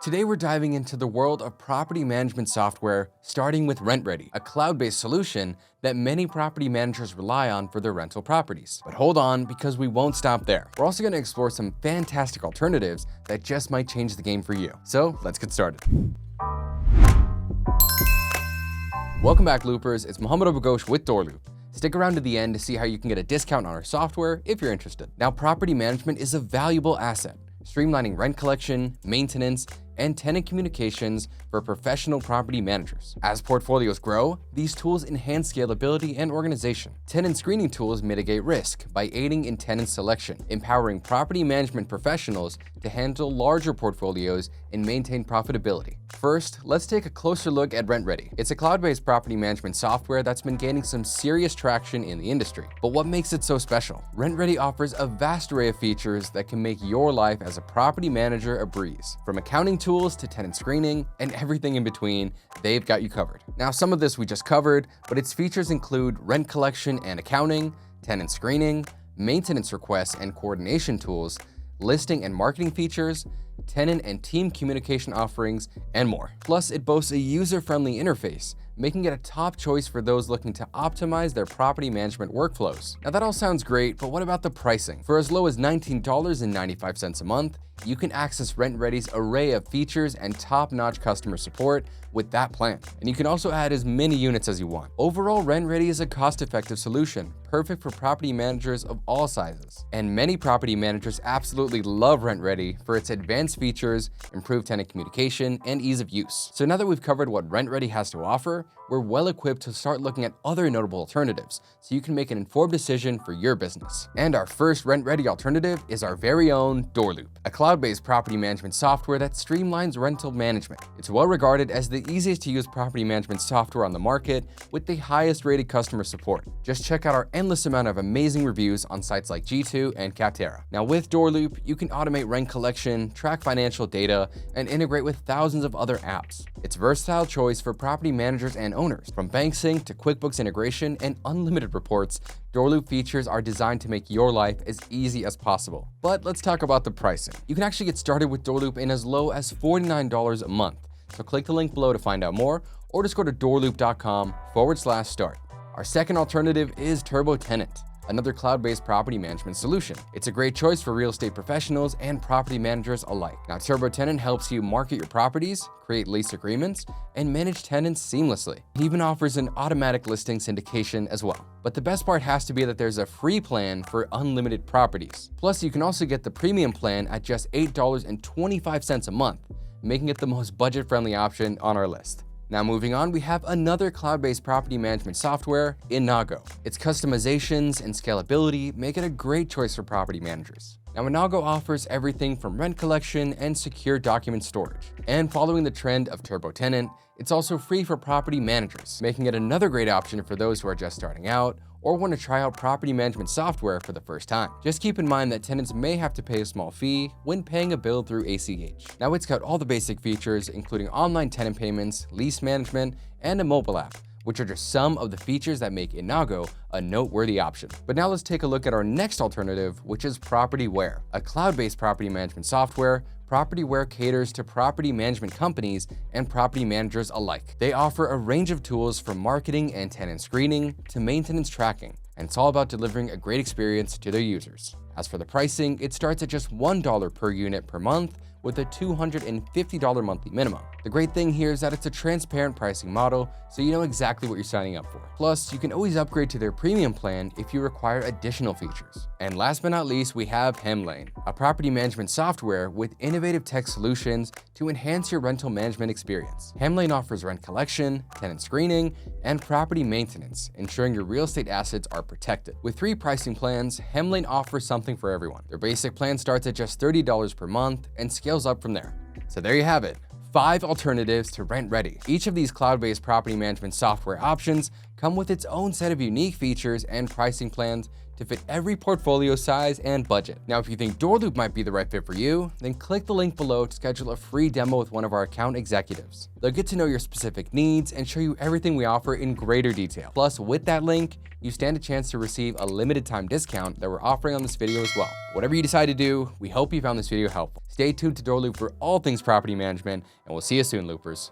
Today we're diving into the world of property management software, starting with RentRedi, a cloud-based solution that many property managers rely on for their rental properties. But hold on, because we won't stop there. We're also going to explore some fantastic alternatives that just might change the game for you. So let's get started. Welcome back, Loopers. It's Mohammed Abugosh with DoorLoop. Stick around to the end to see how you can get a discount on our software if you're interested. Now, property management is a valuable asset, streamlining rent collection, maintenance, and tenant communications for professional property managers. As portfolios grow, these tools enhance scalability and organization. Tenant screening tools mitigate risk by aiding in tenant selection, empowering property management professionals to handle larger portfolios and maintain profitability. First, let's take a closer look at RentRedi. It's a cloud-based property management software that's been gaining some serious traction in the industry. But what makes it so special? RentRedi offers a vast array of features that can make your life as a property manager a breeze. From accounting tools to tenant screening and everything in between, they've got you covered. Now, some of this we just covered, but its features include rent collection and accounting, tenant screening, maintenance requests and coordination tools, listing and marketing features, tenant and team communication offerings, and more. Plus, it boasts a user-friendly interface, making it a top choice for those looking to optimize their property management workflows. Now, that all sounds great, but what about the pricing? For as low as $19.95 a month, you can access RentRedi's array of features and top-notch customer support with that plan. And you can also add as many units as you want. Overall, RentRedi is a cost-effective solution, perfect for property managers of all sizes. And many property managers absolutely love RentRedi for its advanced features, improved tenant communication, and ease of use. So now that we've covered what RentRedi has to offer, we're well equipped to start looking at other notable alternatives so you can make an informed decision for your business. And our first RentRedi alternative is our very own DoorLoop, a cloud-based property management software that streamlines rental management. It's well regarded as the easiest to use property management software on the market with the highest rated customer support. Just check out our endless amount of amazing reviews on sites like G2 and Capterra. Now, with DoorLoop, you can automate rent collection, track financial data, and integrate with thousands of other apps. It's a versatile choice for property managers and owners. From bank sync to QuickBooks integration and unlimited reports, DoorLoop features are designed to make your life as easy as possible. But let's talk about the pricing. You can actually get started with DoorLoop in as low as $49 a month. So click the link below to find out more, or just go to doorloop.com/start. Our second alternative is TurboTenant, another cloud-based property management solution. It's a great choice for real estate professionals and property managers alike. Now, TurboTenant helps you market your properties, create lease agreements, and manage tenants seamlessly. It even offers an automatic listing syndication as well. But the best part has to be that there's a free plan for unlimited properties. Plus, you can also get the premium plan at just $8.25 a month, making it the most budget-friendly option on our list. Now, moving on, we have another cloud-based property management software, Inago. Its customizations and scalability make it a great choice for property managers. Now, Inago offers everything from rent collection and secure document storage. And following the trend of TurboTenant, it's also free for property managers, making it another great option for those who are just starting out or want to try out property management software for the first time. Just keep in mind that tenants may have to pay a small fee when paying a bill through ACH. Now, it's got all the basic features, including online tenant payments, lease management, and a mobile app, which are just some of the features that make Inago a noteworthy option. But now let's take a look at our next alternative, which is PropertyWare, a cloud-based property management software. PropertyWare caters to property management companies and property managers alike. They offer a range of tools from marketing and tenant screening to maintenance tracking, and it's all about delivering a great experience to their users. As for the pricing, it starts at just $1 per unit per month with a $250 monthly minimum. The great thing here is that it's a transparent pricing model, so you know exactly what you're signing up for. Plus, you can always upgrade to their premium plan if you require additional features. And last but not least, we have Hemlane, a property management software with innovative tech solutions to enhance your rental management experience. Hemlane offers rent collection, tenant screening, and property maintenance, ensuring your real estate assets are protected. With 3 pricing plans, Hemlane offers something for everyone. Their basic plan starts at just $30 per month and scales up from there. So there you have it. 5 alternatives to RentRedi. Each of these cloud-based property management software options come with its own set of unique features and pricing plans to fit every portfolio size and budget. Now, if you think DoorLoop might be the right fit for you, then click the link below to schedule a free demo with one of our account executives. They'll get to know your specific needs and show you everything we offer in greater detail. Plus, with that link, you stand a chance to receive a limited time discount that we're offering on this video as well. Whatever you decide to do, we hope you found this video helpful. Stay tuned to DoorLoop for all things property management, and we'll see you soon, Loopers.